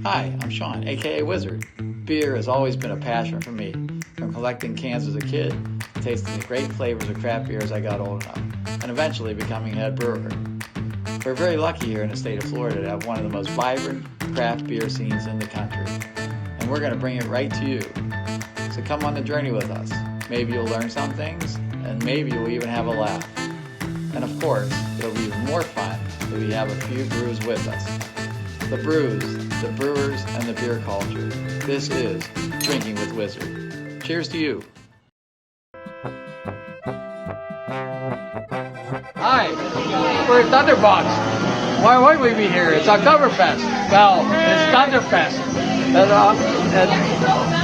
Hi, I'm Sean, aka Wizard. Beer has always been a passion for me, from collecting cans as a kid, tasting the great flavors of craft beer as I got old enough, and eventually becoming head brewer. We're very lucky here in the state of Florida to have one of the most vibrant craft beer scenes in the country, and we're going to bring it right to you. So come on the journey with us. Maybe you'll learn some things, and maybe you'll even have a laugh. And of course, it'll be even more fun if we have a few brews with us. The brews, the brewers, and the beer culture. This is Drinking with Wizard. Cheers to you. Hi, we're at Dunderbaks. Why would we be here? It's Oktoberfest. Well, it's Dunderfest at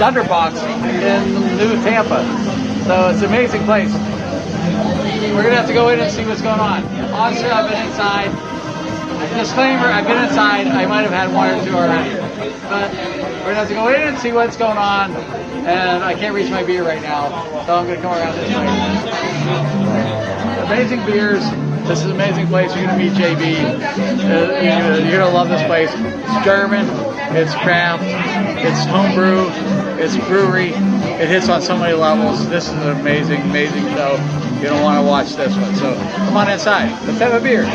Dunderbaks in New Tampa. So it's an amazing place. We're going to have to go in and see what's going on. Honestly, I've been inside. Disclaimer, I've been inside. I might have had one or two already. But we're going to have to go in and see what's going on. And I can't reach my beer right now, so I'm going to come around this way. Amazing beers. This is an amazing place. You're going to meet JB. You're going to love this place. It's German. It's craft. It's homebrew. It's brewery. It hits on so many levels. This is an amazing, amazing show. You don't want to watch this one. So come on inside. Let's have a beer.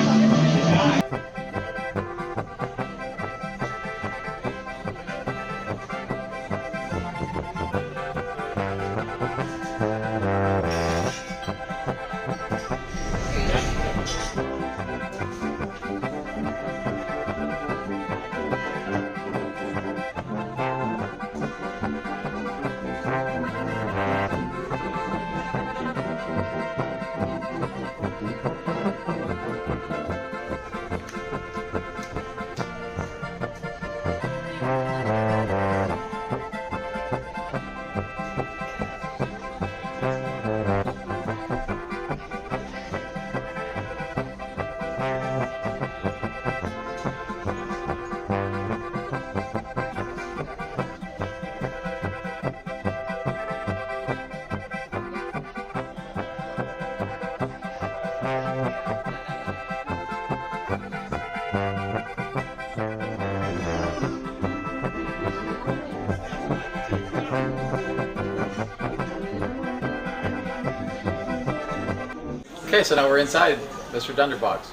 Okay, so now we're inside Mr. Dunderbaks,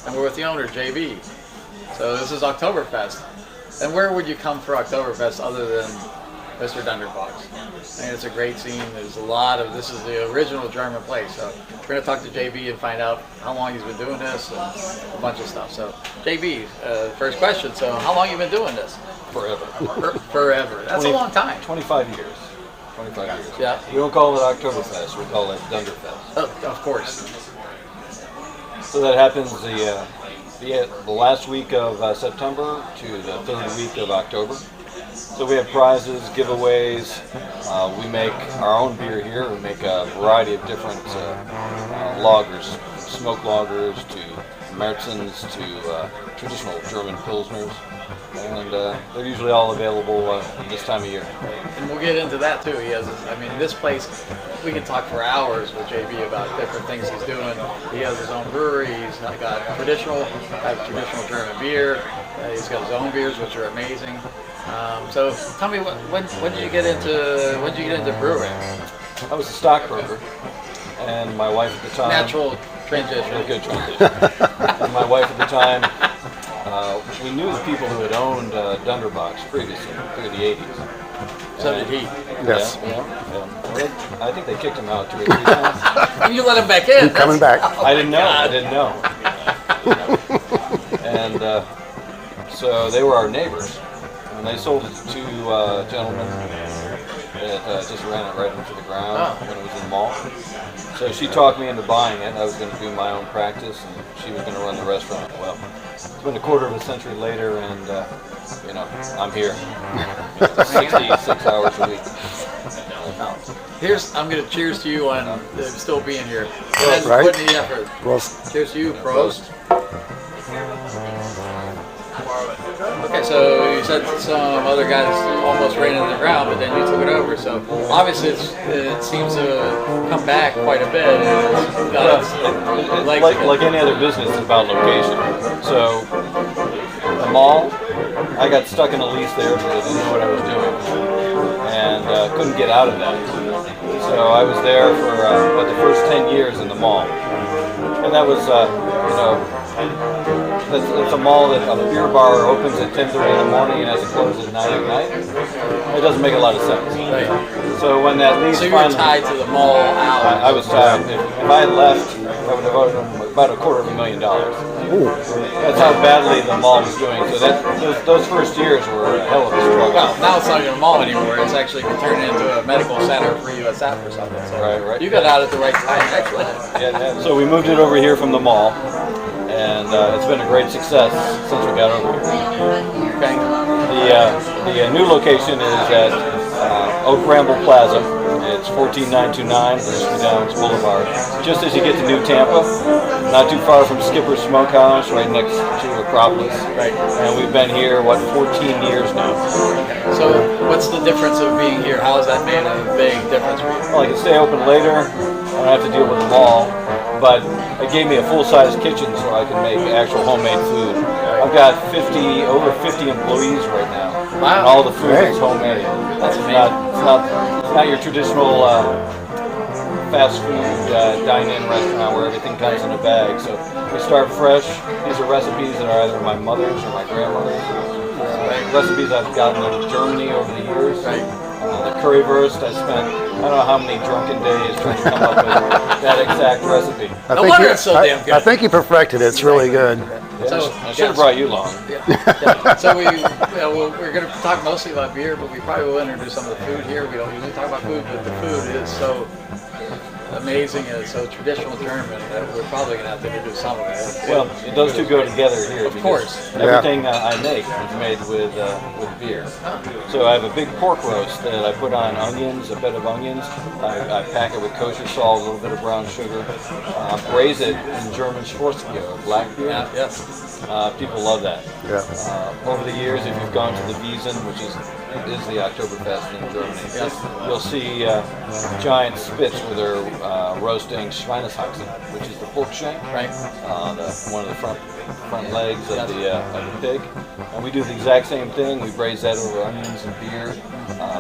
and we're with the owner, JB. So this is Oktoberfest. And where would you come for Oktoberfest other than Mr. Dunderbaks? I mean, it's a great scene. There's a lot of, this is the original German place. So we're going to talk to JB and find out how long he's been doing this and a bunch of stuff. So JB, first question. So how long have you been doing this? Forever. Forever. That's a long time. 25 years. 25 years. Yeah. We don't call it Oktoberfest, we call it Dunderfest. Oh, of course. So that happens the last week of September to the third week of October. So we have prizes, giveaways. We make our own beer here. We make a variety of different lagers, smoke lagers to Märzens to traditional German Pilsners. And they're usually all available this time of year. And we'll get into that too. This place, we can talk for hours with JB about different things he's doing. He has his own brewery. He's got traditional German beer. He's got his own beers, which are amazing. So tell me, when did you get into brewing? I was a stockbroker, and my wife at the time. Natural transition. A good transition. And my wife at the time. We knew the people who had owned Dunderbaks previously through the 80s. So did he. Yes. Yeah. Well, I think they kicked him out 2 or 3 times. And you let him back in. He's coming back. I didn't know. And so they were our neighbors. And they sold it to 2 gentlemen that just ran it right into the ground when it was in the mall. So she talked me into buying it. I was going to do my own practice, and she was going to run the restaurant. Well, it's been a quarter of a century later, and I'm here. 66 hours a week. I'm going to cheers to you on still being here. That's right. Putting the effort. Prost. Cheers to you, Prost. Okay, so you said some other guys almost ran into the ground, but then you took it over. So obviously it seems to come back quite a bit. Like any other business, it's about location. So the mall I got stuck in a lease there because I didn't know what I was doing, and couldn't get out of that. So I was there for about the first 10 years in the mall, and that was, it's a mall that a beer bar opens at 10:30 in the morning and has to close at 9 at night. It doesn't make a lot of sense. Right. So when that lease So you were tied to the mall hours. I was tied. If I had left, I would have owed them about $250,000. That's how badly the mall was doing. So those first years were a hell of a struggle. Well, now it's not even a mall anymore. It's actually been turned into a medical center for USF or something. So right. You got out at the right time, actually. Yeah. So we moved it over here from the mall, and it's been a great success since we got over here. Okay. The new location is at Oak Bramble Plaza. It's 14929 East Downs Boulevard. Just as you get to New Tampa, not too far from Skipper's Smokehouse, right next to Acropolis. Right. And we've been here, 14 years now. So what's the difference of being here? How has that made a big difference for you? Well, I can stay open later. I don't have to deal with the mall. But it gave me a full-size kitchen so I can make actual homemade food. I've got over 50 employees right now. Wow. And all the food is homemade. That's amazing. It's not your traditional fast food dine-in restaurant where everything comes in a bag. So we start fresh. These are recipes that are either my mother's or my grandmother's. Recipes I've gotten in Germany over the years. Right. The currywurst, I spent I don't know how many drunken days trying to come up with that exact recipe. No wonder it's so damn good. I think you perfected it. It's really good. Yeah, so, I should have brought you along. Yeah. So we're going to talk mostly about beer, but we probably will introduce some of the food here. We don't usually talk about food, but the food is so amazing and it's so traditional German that we're probably going to have to introduce some of it. Well, those two go together here. Of course. Everything I make is made with beer. So I have a big pork roast that I put on onions, a bed of onions. I pack it with kosher salt, a little bit of brown sugar. Braise it in German Schwarzbier, black beer. Yes. People love that. Yeah. Over the years, if you've gone to the Wiesn, which is the Oktoberfest in Germany, you'll see giant spits where they're roasting Schweineshaxen, which is the pork shank, right? One of the front legs of the pig. And we do the exact same thing. We braise that over onions and beer,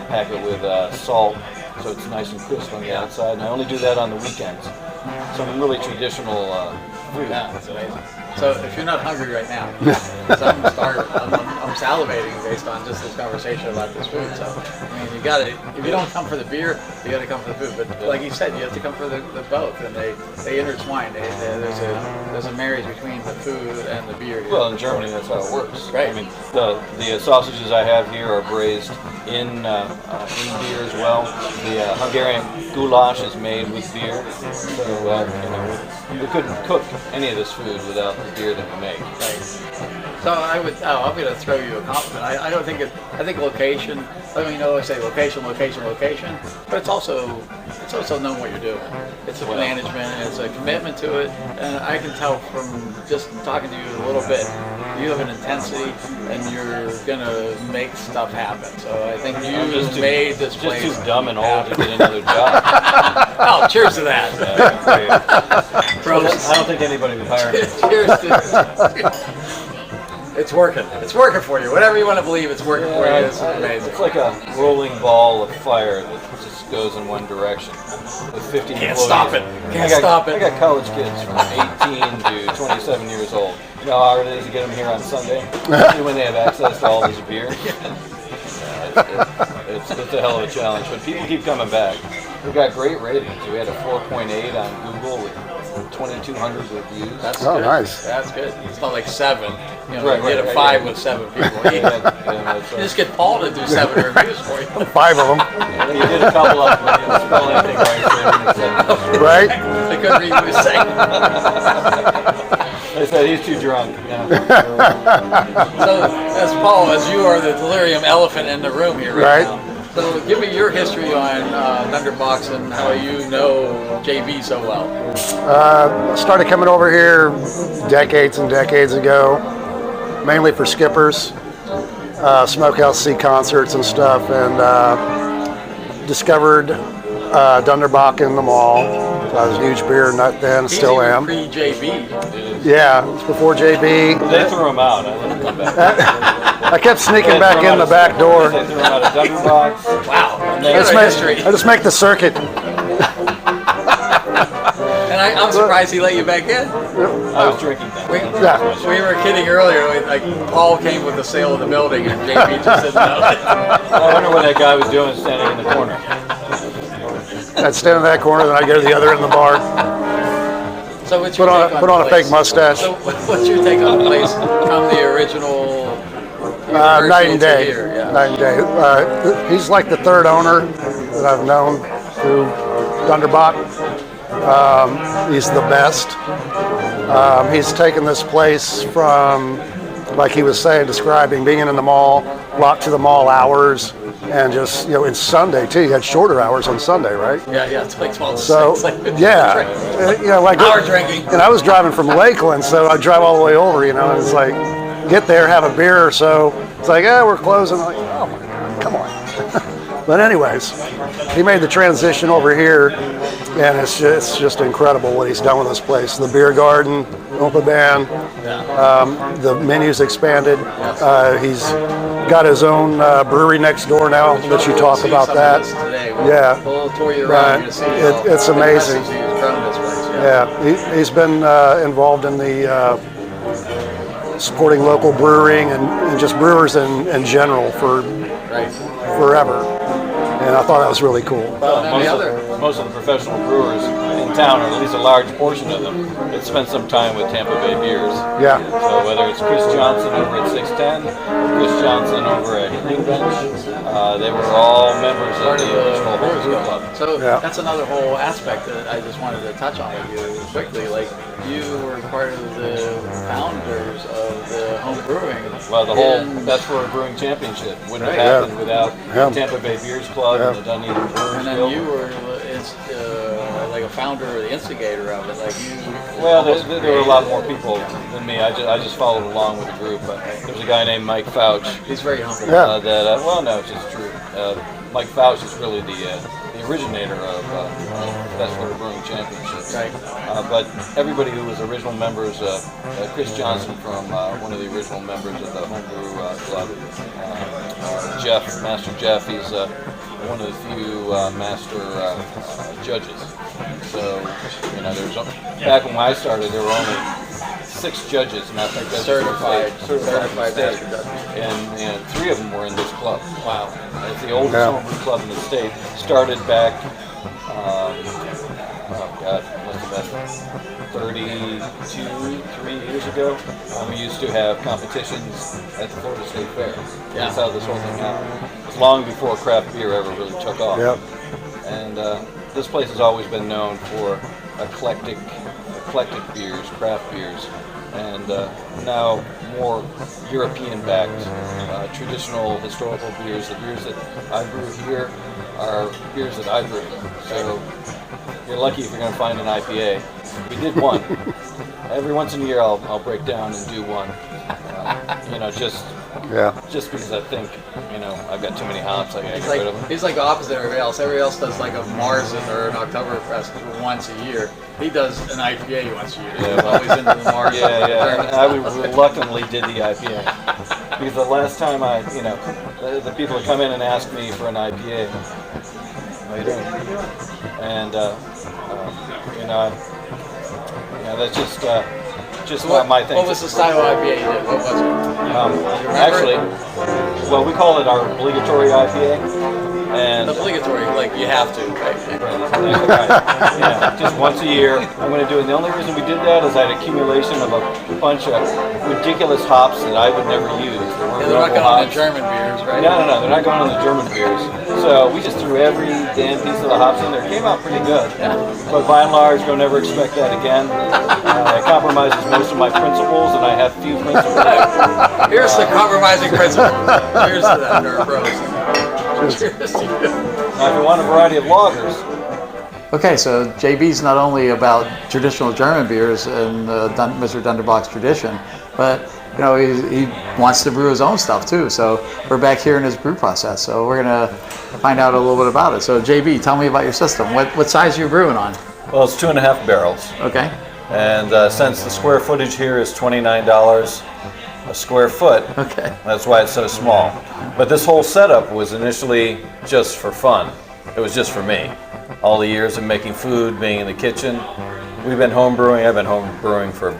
pack it with salt, so it's nice and crisp on the outside. And I only do that on the weekends. Some really traditional food. Yeah, that's amazing. So if you're not hungry right now, because I'm salivating based on just this conversation about this food. So I mean, you got to. If you don't come for the beer, you got to come for the food. But like you said, you have to come for the both, and they intertwine. There's a marriage between the food and the beer. Well, in Germany, that's how it works. Right. I mean, the sausages I have here are braised in beer as well. The Hungarian goulash is made with beer. So we couldn't cook any of this food without the beer that we make. Right. So I'm going to throw you a compliment. I don't think I think location. I mean, you always say location, but it's also knowing what you're doing. It's a management, it's a commitment to it, and I can tell from just talking to you a little bit, you have an intensity, and you're gonna make stuff happen. So I think you made this place. Just too dumb and old to get another job. Oh, cheers to that. I don't think anybody would hire me. Cheers to. It's working. It's working for you. Whatever you want to believe, it's working for you. It's amazing. It's like a rolling ball of fire that just goes in one direction. With 50 Can't employees. stop it. Can't stop it. I got college kids from 18 to 27 years old. You know how hard it is to get them here on Sunday? Especially when they have access to all this beer. It's a hell of a challenge, but people keep coming back. We've got great ratings. We had a 4.8 on Google with 2,200 reviews. That's good. Nice. That's good. It's not like 7. You know, Right, you get a 5 with 7 people. You just get Paul to do 7 reviews for you. 5 of them. You did a couple of them. You didn't spell anything right. Right? They couldn't read what he was saying. They said he's too drunk. Yeah. So, as Paul, as you are the delirium elephant in the room here right now. So give me your history on Dunderbaks and how you know JB so well. Started coming over here decades and decades ago, mainly for Skippers, Smokehouse C concerts and stuff, and discovered Dunderbaks in the mall. I was a huge beer nut then, still am. Pre-JB. Yeah, it's before JB. They threw him out. I let him come back. I kept sneaking back in the back door. They threw him out of Dunderbaks. Wow. And I just make the circuit. And I'm surprised he let you back in. I was drinking then. We were kidding earlier. Like Paul came with the sale of the building, and JP just didn't know. I wonder what that guy was doing standing in the corner. I'd stand in that corner, then I'd go to the other end of the bar. So what's your Put on a fake mustache. So what's your take on the place from the original? Night and day. Here, yeah. Night and day. He's like the third owner that I've known through Dunderbach. He's the best. He's taken this place from, like he was saying, describing being in the mall, locked to the mall hours, and just, in Sunday too. You had shorter hours on Sunday, right? Yeah, it's like 12 to So, 6. like Hour drinking. And I was driving from Lakeland, so I'd drive all the way over, and it's like, get there, have a beer or so. It's like, we're closing. I'm like, oh my God, come on. But anyways, he made the transition over here, and it's just incredible what he's done with this place. The beer garden, Opa Band, the menu's expanded. He's got his own brewery next door now that you talk about that. Yeah, We'll tour you around. You see it's amazing. He's grown this place. He's been involved in the supporting local brewing and just brewers in general for forever. And I thought that was really cool. Most of the professional brewers in town, or at least a large portion of them, had spent some time with Tampa Bay Beers. Yeah. So whether it's Chris Johnson over at 610, or Chris Johnson over at Green Bench, they were all members of the original Brewers Club. So that's another whole aspect that I just wanted to touch on with you quickly. Like, you were part of the founders of the home brewing. Well, that's for a brewing championship. Wouldn't have happened without the Tampa Bay Beers Club and the Dunedin Brewers And then Guild. you were like a founder or the instigator of it. Like you. Well, there were a lot more people than me. I just followed along with the group. There's a guy named Mike Fouch. He's very humble. Well, no, it's just true. Mike Fouch is really the originator of Best Florida Brewing Championships. Right. But everybody who was original members, Chris Johnson from one of the original members of the homebrew club, Master Jeff, he's one of the few master judges. So, there's back when I started, there were only 6 judges, master judges, certified master judges, and 3 of them were in this club. Wow. It's the oldest homebrew club in the state. Started back, must have been 3 years ago. We used to have competitions at the Florida State Fair. That's how this whole thing happened. It's long before craft beer ever really took off. Yep. And this place has always been known for eclectic beers, craft beers, and now more European-backed, traditional, historical beers. The beers that I brew here are beers that I brew. So you're lucky if you're going to find an IPA. We did one. Every once in a year, I'll break down and do one. Just because I think, I've got too many hops, I gotta get rid of them. He's like the opposite of everybody else. Everybody else does like a Marzen or an Oktoberfest once a year. He does an IPA once a year. He's always into the Marzen. I reluctantly did the IPA. Because the last time the people would come in and ask me for an IPA. How you doing? And, that's just not my thing. What was the style of IPA you did? What was it? Actually, we call it our obligatory IPA. And obligatory, like you have to, right? Right. Just once a year, I'm going to do it. The only reason we did that is I had accumulation of a bunch of ridiculous hops that I would never use. They're not going on the German beers, right? No, they're not going on the German beers. So we just threw every damn piece of the hops in there. It came out pretty good. Yeah. But by and large, don't ever expect that again. It compromises most of my principles, and I have few principles. Here's the compromising principle. Here's the nerd bros. Now, if you want a variety of lagers. Okay, so JB's not only about traditional German beers and Mr. Dunderbaks tradition, but he wants to brew his own stuff too. So we're back here in his brew process. So we're gonna find out a little bit about it. So JB, tell me about your system. What size are you brewing on? Well, it's 2.5 barrels. Okay. And since the square footage here is $29, a square foot. Okay. That's why it's so small. But this whole setup was initially just for fun. It was just for me. All the years of making food, being in the kitchen. We've been home brewing. I've been home brewing for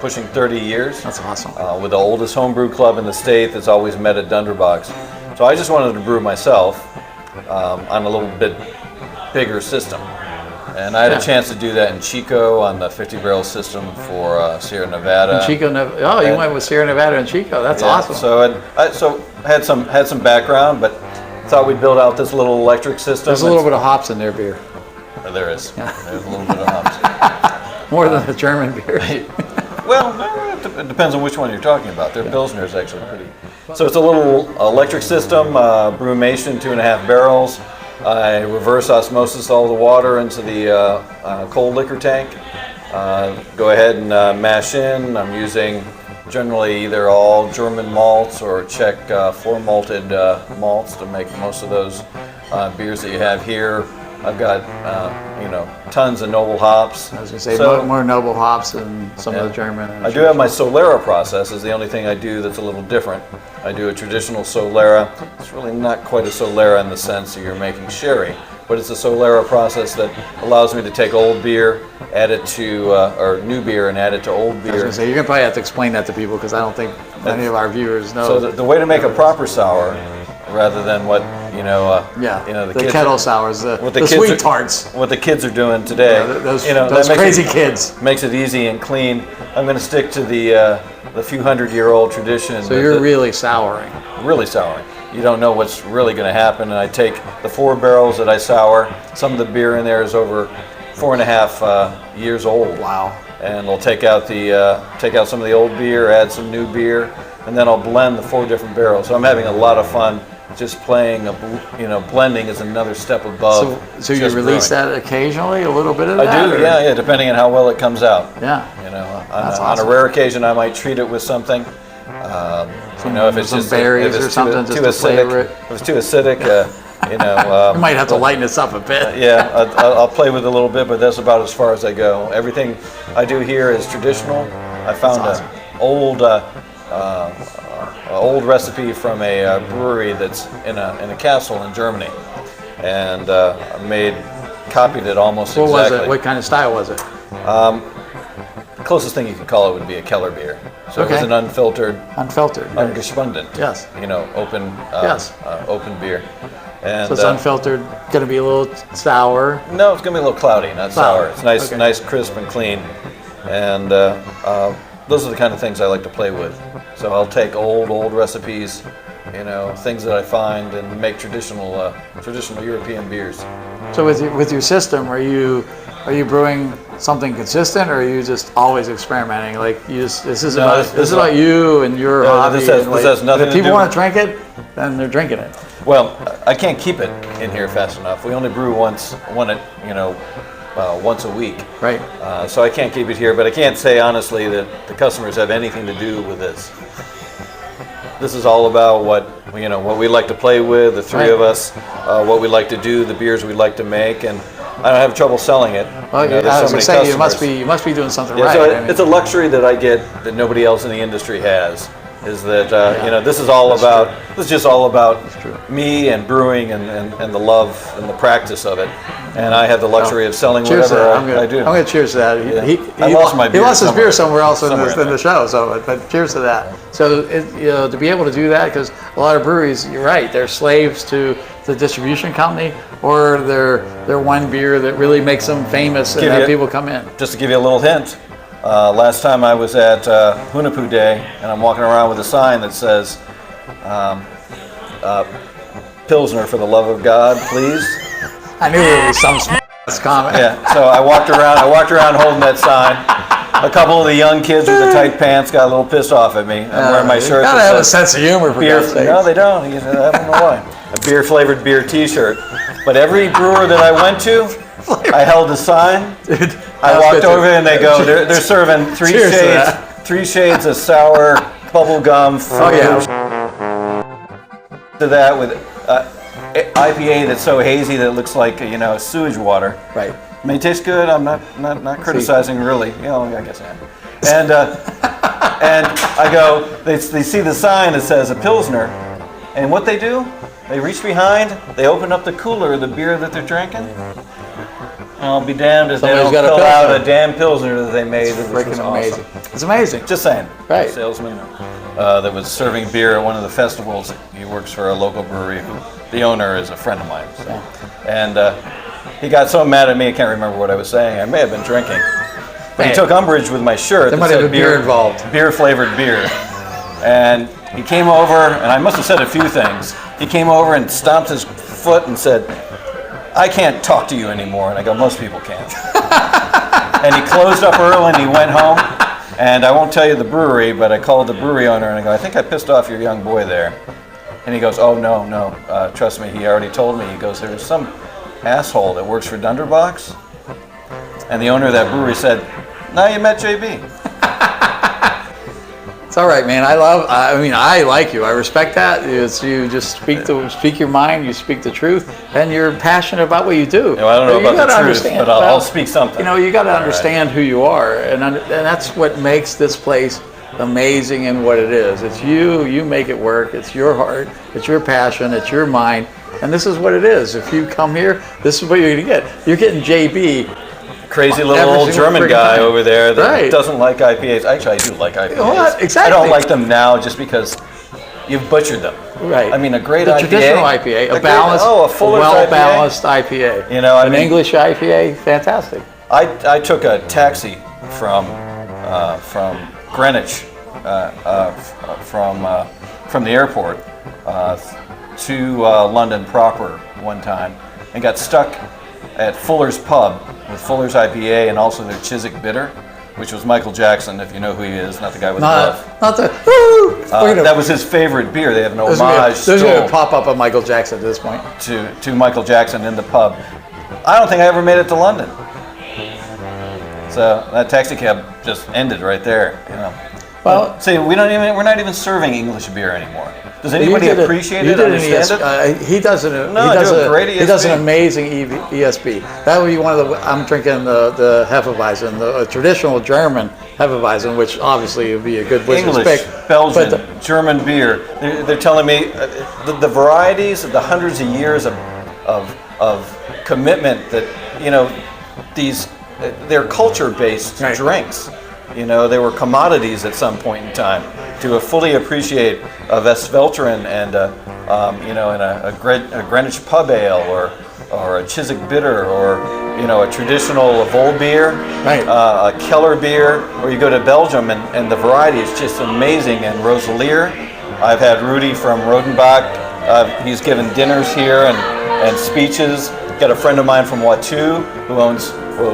pushing 30 years. That's awesome. With the oldest homebrew club in the state that's always met at Dunderbaks. So I just wanted to brew myself on a little bit bigger system. And I had a chance to do that in Chico on the 50 barrel system for Sierra Nevada. Chico, you went with Sierra Nevada and Chico. That's awesome. So I had some background, but thought we'd build out this little electric system. There's a little bit of hops in their beer. There is. Yeah. There's a little bit of hops. More than the German beer. Well, it depends on which one you're talking about. Their Pilsner is actually pretty. So it's a little electric system, brewmation, 2.5 barrels. I reverse osmosis all the water into the cold liquor tank. Go ahead and mash in. I'm using generally either all German malts or Czech floor malted malts to make most of those beers that you have here. I've got tons of noble hops. I was going to say more noble hops than some of the German. I do have my Solera process. Is the only thing I do that's a little different. I do a traditional Solera. It's really not quite a Solera in the sense that you're making sherry, but it's a Solera process that allows me to take old beer, add it to or new beer, and add it to old beer. I was going to say, you're going to probably have to explain that to people because I don't think many of our viewers know. So the way to make a proper sour, rather than what the kids kettle sours, the sweet tarts. What the kids are doing today. Those crazy kids. Makes it easy and clean. I'm going to stick to the few 100-year-old tradition. So you're really souring. Really souring. You don't know what's really going to happen. And I take the 4 barrels that I sour. Some of the beer in there is over 4.5 years old. Wow. And I'll take out some of the old beer, add some new beer, and then I'll blend the 4 different barrels. So I'm having a lot of fun. Just playing, blending is another step above. So you release that occasionally, a little bit of that? I do, yeah, depending on how well it comes out. Yeah. On a rare occasion, I might treat it with something. If it's some just berries or something, too acidic. If it's too acidic, you might have to lighten this up a bit. I'll play with it a little bit, but that's about as far as I go. Everything I do here is traditional. I found an old recipe from a brewery that's in a castle in Germany, and copied it almost exactly. What was it? What kind of style was it? The closest thing you could call it would be a Keller beer. So it was an unfiltered, ungespunden. Yes. Open beer. And, so it's unfiltered, going to be a little sour. No, it's going to be a little cloudy, not sour. It's nice, crisp and clean, and those are the kind of things I like to play with. So I'll take old recipes, things that I find, and make traditional European beers. So with your system, are you brewing something consistent, or are you just always experimenting? Like this is about you and your hobby. This has nothing to do. If people want to drink it, then they're drinking it. Well, I can't keep it in here fast enough. We only brew once a week. Right. So I can't keep it here, but I can't say honestly that the customers have anything to do with this. This is all about what we like to play with, the three of us, what we like to do, the beers we like to make, and I don't have trouble selling it. Well, I was going to say, you must be doing something right. So it's a luxury that I get that nobody else in the industry has. Is that this is just all about me and brewing and the love and the practice of it, and I have the luxury of selling whatever I do. I'm going to cheers to that. He lost his beer somewhere else in the show, but cheers to that. So to be able to do that, because a lot of breweries, you're right, they're slaves to the distribution company or their one beer that really makes them famous and have people come in. Just to give you a little hint. Last time I was at Hunapu Day, and I'm walking around with a sign that says, Pilsner for the love of God, please. I knew there was some comment. Yeah, so I walked around holding that sign. A couple of the young kids with the tight pants got a little pissed off at me. I'm wearing my shirt. You gotta have a sense of humor for God's sake. No, they don't. I don't know why. A beer-flavored beer T-shirt. But every brewer that I went to, I held the sign. Dude, I walked over and they go, they're serving three shades of sour bubble gum fruit. To that with IPA that's so hazy that it looks like sewage water. Right. I mean, it tastes good. I'm not criticizing really. I guess I am. And And I go, they see the sign that says a Pilsner, and what they do, they reach behind, they open up the cooler of the beer that they're drinking. I'll be damned if Somebody's they don't got a pull out Pilsner. a damn Pilsner that they made. It's That was freaking awesome. amazing. It's amazing. Just saying. Right. A salesman that was serving beer at one of the festivals. He works for a local brewery. The owner is a friend of mine. So. And he got so mad at me, I can't remember what I was saying. I may have been drinking. But he took umbrage with my shirt. There that might have said been beer involved. Beer-flavored beer. And he came over, and I must have said a few things. He came over and stomped his foot and said, "I can't talk to you anymore." And I go, "Most people can't." And he closed up early and he went home. And I won't tell you the brewery, but I called the brewery owner and I go, "I think I pissed off your young boy there." And he goes, "Oh, no, trust me, he already told me." He goes, "There's some asshole that works for Dunderbaks." And the owner of that brewery said, "Now you met JB." It's all right, man. I like you. I respect that. You just speak your mind. You speak the truth, and you're passionate about what you do. I don't know You about gotta the truth, understand- but I'll speak something. You got to understand who you are, and that's what makes this place amazing and what it is. It's you. You make it work. It's your heart. It's your passion. It's your mind, and this is what it is. If you come here, this is what you're going to get. You're getting JB. Crazy little Every old single German friggin' guy time. over there that Right. doesn't like IPAs. Actually, I do like IPAs. What? Exactly. I don't like them now just because you've butchered them. Right. I mean, a great the IPA. traditional IPA, a Fuller's well-balanced IPA. You know, I an mean- English IPA, fantastic. I took a taxi from Greenwich, from the airport to London proper one time, and got stuck at Fuller's Pub with Fuller's IPA and also their Chiswick Bitter, which was Michael Jackson, if you know who he is, not the guy with the glove. Not the woo! That was his favorite beer. They have an homage There's going to still pop up a Michael Jackson at this point. to Michael Jackson in the pub. I don't think I ever made it to London. So that taxi cab just ended right there, you know. Well, See, we're not even serving English beer anymore. Does anybody you did appreciate you it, did an understand it? He does an No, he I does do a great he does an ESB. amazing ESB. That would be one of the. I'm drinking the Hefeweizen, the traditional German Hefeweizen, which obviously would be a good Wizards English, pick. Belgian, But German beer. They're telling me the varieties, the hundreds of years of commitment that, you know, they're culture-based Right. drinks. You know, they were commodities at some point in time. To fully appreciate a Westvelteren and a Greenwich pub ale or a Chiswick bitter or, you know, a traditional Vol beer, Right. a Keller beer, or you go to Belgium and the variety is just amazing. And Roselier, I've had Rudy from Rodenbach. He's given dinners here and speeches. Got a friend of mine from Watteau who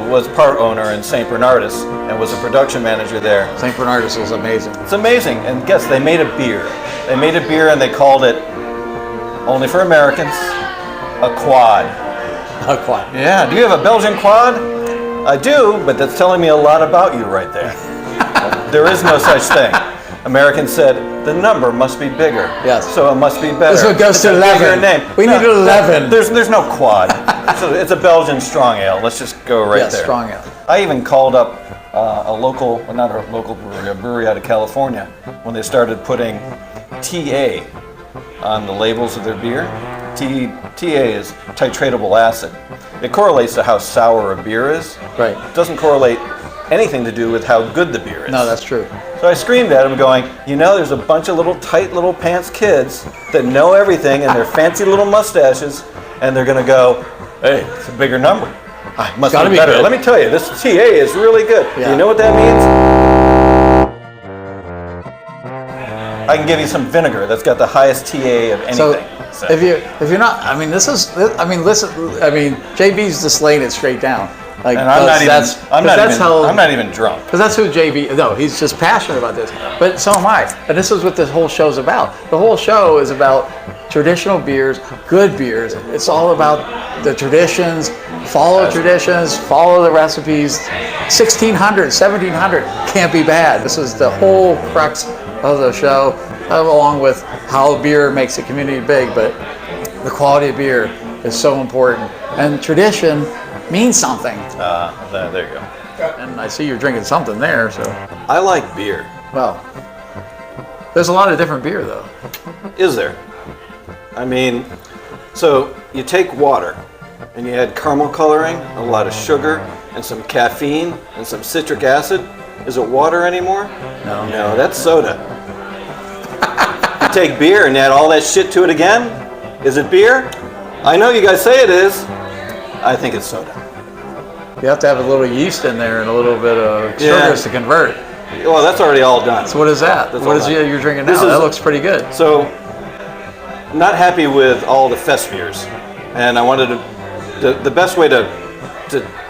was part owner in St. Bernardus and was a production manager there. St. Bernardus is amazing. It's amazing. And guess they made a beer. They made a beer and they called it, only for Americans, a quad. A quad. Yeah, do you have a Belgian quad? I do, but that's telling me a lot about you right there. There is no such thing. Americans said, the number must be bigger. Yes. So it must be better. So it goes It's to a bigger 11. Name. We need 11. There's no quad. It's a Belgian strong ale. Let's just go right Yes, there. strong ale. I even called up a brewery out of California when they started putting TA on the labels of their beer. TA is titratable acid. It correlates to how sour a beer is. Right. It doesn't correlate anything to do with how good the beer is. No, that's true. So I screamed at him going, you know, there's a bunch of little tight little pants kids that know everything and their fancy little mustaches, and they're going to go, hey, it's a bigger number. Must gotta be be better. good. Let me tell you, this TA is really good. Do Yeah. you know what that means? I can give you some vinegar that's got the highest TA of anything. So if you're not, listen, JB's just laying it straight down. Like, And I'm not even drunk. Because that's who JB, no, he's just passionate about this. But so am I. And this is what this whole show's about. The whole show is about traditional beers, good beers. It's all about the traditions, follow traditions, follow the recipes. 1600, 1700 can't be bad. This is the whole crux of the show, along with how beer makes the community big. But the quality of beer is so important. And tradition means something. There you go. And I see you're drinking something there, so. I like beer. Well, there's a lot of different beer though. Is there? I mean, so you take water and you add caramel coloring, a lot of sugar, and some caffeine and some citric acid. Is it water anymore? No. No, that's soda. You take beer and add all that shit to it again? Is it beer? I know you guys say it is. I think it's soda. You have to have a little yeast in there and a little bit of sugars to convert. Well, that's already all done. So what is that? What is you're drinking now? That looks pretty good. So, not happy with all the fest beers, and I wanted to. The best way to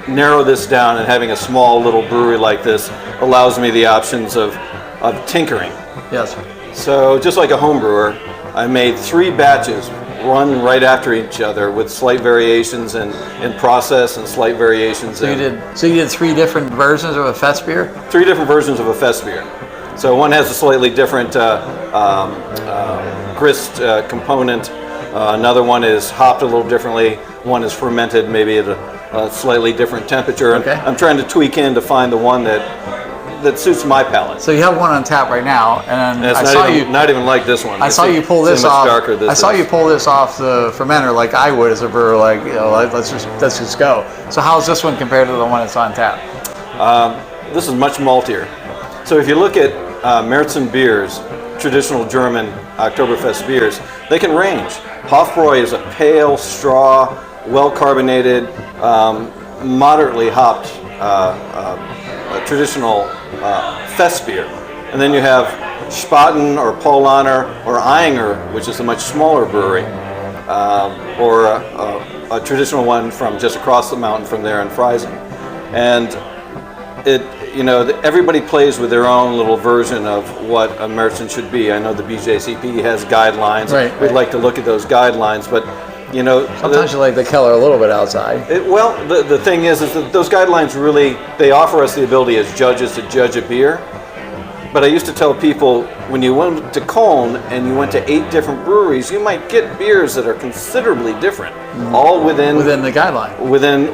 narrow this down, and having a small little brewery like this allows me the options of tinkering. Yes. So just like a home brewer, I made 3 batches run right after each other with slight variations in process and slight variations So you did 3 different versions of a fest beer? 3 different versions of a fest beer. So one has a slightly different grist component. Another one is hopped a little differently. One is fermented maybe at a slightly different temperature. Okay. I'm trying to tweak in to find the one that suits my palate. So you have one on tap right now, and it's not even like this one. I saw you pull this off. I saw you pull this off the fermenter like I would as a brewer. Like, you know, let's just go. So how's this one compared to the one that's on tap? This is much maltier. So if you look at Märzen beers, traditional German Oktoberfest beers, they can range. Hofbräu is a pale, straw, well-carbonated, moderately hopped traditional fest beer. And then you have Spaten or Polaner or Eyinger, which is a much smaller brewery, or a traditional one from just across the mountain from there in Freising. And everybody plays with their own little version of what a Märzen should be. I know the BJCP has guidelines. Right. We'd like to look at those guidelines, but sometimes you like the Keller a little bit outside. The thing is that those guidelines really, they offer us the ability as judges to judge a beer. But I used to tell people, when you went to Cologne and you went to 8 different breweries, you might get beers that are considerably different, all within the guideline. Within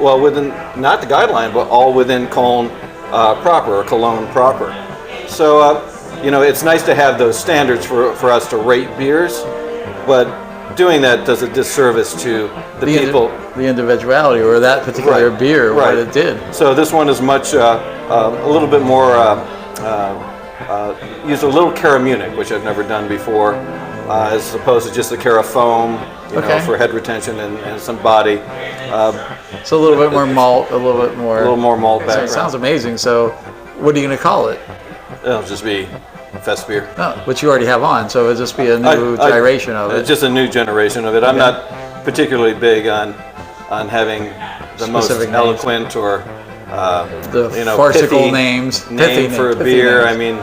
not the guideline, but all within Cologne proper, or Cologne proper. So it's nice to have those standards for us to rate beers, but doing that does a disservice to the people. The individuality, or that particular beer, what it did. So this one is much, a little bit more, used a little Caramunic, which I've never done before, as opposed to just the Cara foam, for head retention and some body. So a little bit more malt, a little more malt background. It sounds amazing. So what are you going to call it? It'll just be fest beer. Oh, which you already have on, so it'll just be a new generation of it. Just a new generation of it. I'm not particularly big on having the Specific most eloquent or farcical pithy names for a beer. Names. I mean,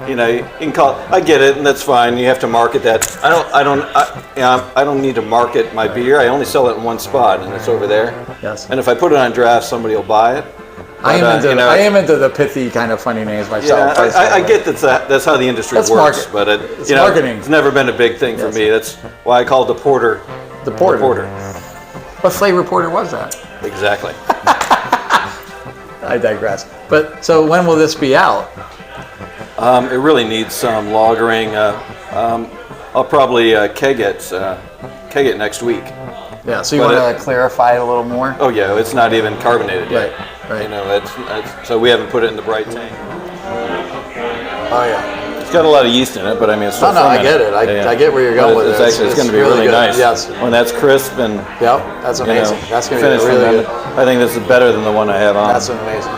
you can call it. I get it, and that's fine. You have to market that. I don't need to market my beer. I only sell it in one spot, and it's over there. Yes. And if I put it on draft, somebody will buy it. But, I am into the pithy kind of funny names myself. Yeah, I get that's how the industry works, but it's marketing. It's never been a big thing for me. That's why I called the porter. The porter. What flavor porter was that? Exactly. I digress. But so when will this be out? It really needs some lagering. I'll probably keg it next week. Yeah, so you want to clarify it a little more? Oh yeah, it's not even carbonated yet. Right. So we haven't put it in the bright tank. Oh yeah. It's got a lot of yeast in it, but I mean it's still I get it. I get where you're going with it. It's going to be really nice. Yes. When that's crisp and that's amazing. That's going to be really good. I think this is better than the one I have on. That's amazing.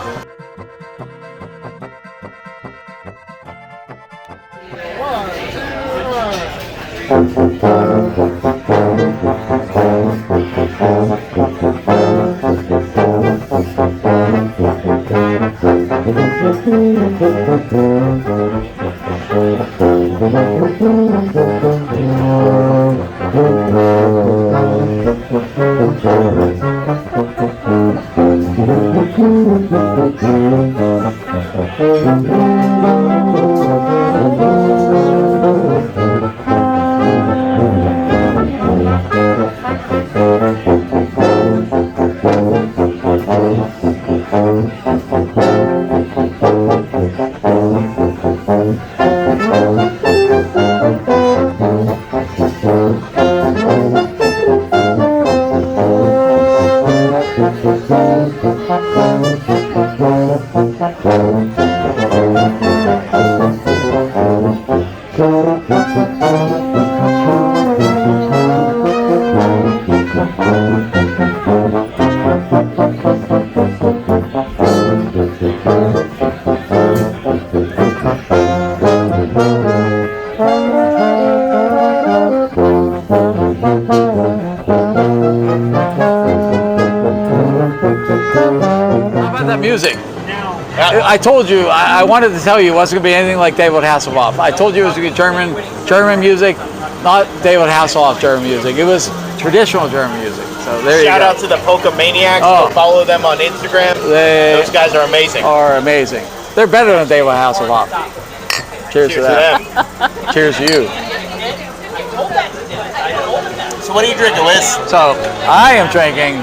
I told you, I wanted to tell you it wasn't going to be anything like David Hasselhoff. I told you it was going to be German music, not David Hasselhoff German music. It was traditional German music. So there you go. Shout out to the Polka Maniacs. Oh. Go follow them on Instagram. Those guys are amazing. Amazing. They're better than David Hasselhoff. Cheers to that. Cheers to you. So what are you drinking, Liz? So I am drinking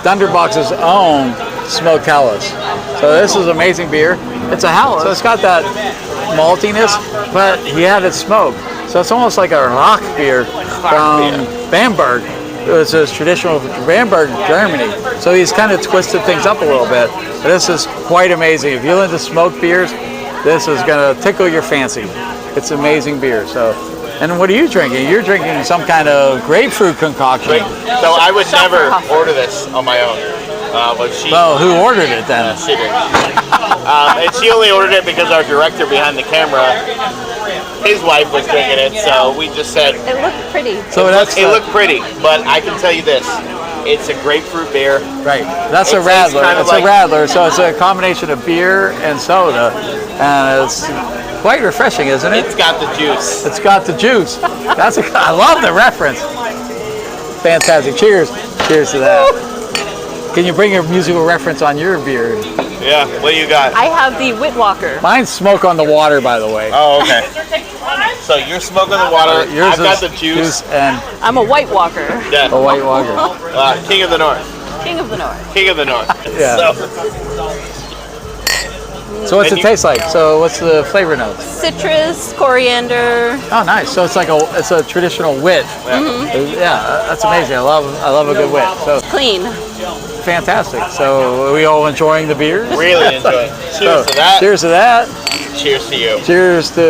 Dunderbaks' own smoked Helles. So this is amazing beer. It's a Helles, so it's got that maltiness, but he had it smoked. So it's almost like a rock beer from Bamberg. It's a traditional Bamberg, Germany. So he's kind of twisted things up a little bit. But this is quite amazing. If you're into smoked beers, this is going to tickle your fancy. It's amazing beer. So, and what are you drinking? You're drinking some kind of grapefruit concoction. So I would never order this on my own. But she, well, who ordered it then? She did. And she only ordered it because our director behind the camera, his wife was drinking it, so we just said it looked pretty. So it looked pretty, but I can tell you this: it's a grapefruit beer. Right. That's a Radler. It's a Radler, so it's a combination of beer and soda, and it's quite refreshing, isn't it? It's got the juice. It's got the juice. I love the reference. Fantastic. Cheers. Cheers to that. Can you bring a musical reference on your beer? Yeah, what do you got? I have the Whitwalker. Mine's Smoke on the Water, by the way. Oh, okay. So you're Smoke on the Water. Yours I've got the juice. And I'm a White Walker. Yeah. A White Walker. King of the North. King of the North. King of the North. Yeah. So what's it taste like? So what's the flavor notes? Citrus, coriander. Oh, nice. So it's like it's a traditional wit. Yeah, that's amazing. I love a good wit. So Clean. fantastic. So are we all enjoying the beer? Really enjoying. Cheers to that. Cheers to that. Cheers to you. Cheers to.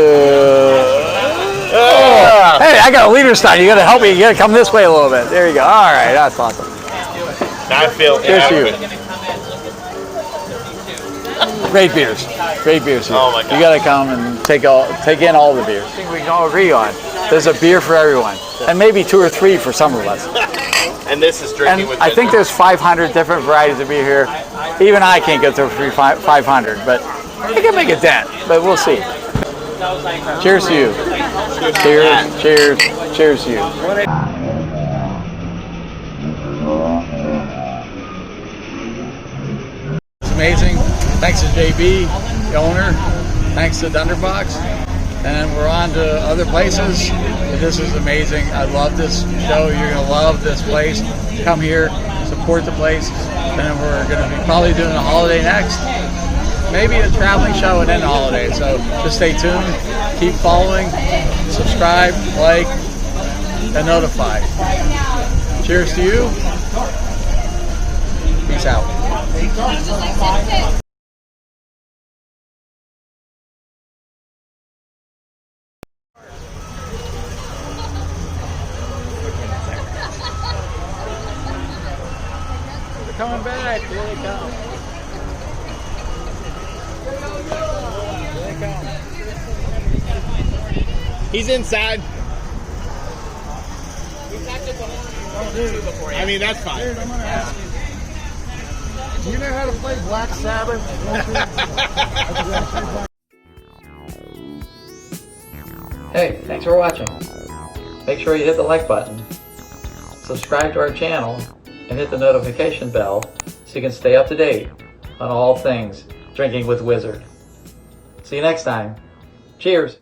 Oh. Hey, I got a liter stein. You got to help me. You got to come this way a little bit. There you go. All right, that's awesome. Now I feel. Cheers to you. Great beers. Great beers here. Oh my God. You got to come and take in all the beers. I think we can all agree on. There's a beer for everyone, and maybe 2 or 3 for some of us. And this is drinking And with I think there's 500 different varieties of beer here. Even I can't get through 500, but I can make a dent. But we'll see. Cheers to you. Cheers. Cheers. Cheers to you. Amazing. Thanks to JB, the owner. Thanks to Dunderbaks. And we're on to other places. This is amazing. I love this show. You're going to love this place. Come here, support the place. Then we're going to be probably doing a holiday next. Maybe a traveling show and then a holiday. So just stay tuned. Keep following. Subscribe, like, and notify. Cheers to you. Peace out. They're coming back. Here they come. Here they come. He's inside. I mean, that's fine. Dude, I'm gonna ask you. Do you know how to play Black Sabbath? Hey, thanks for watching. Make sure you hit the like button, subscribe to our channel, and hit the notification bell so you can stay up to date on all things Drinking with Wizard. See you next time. Cheers.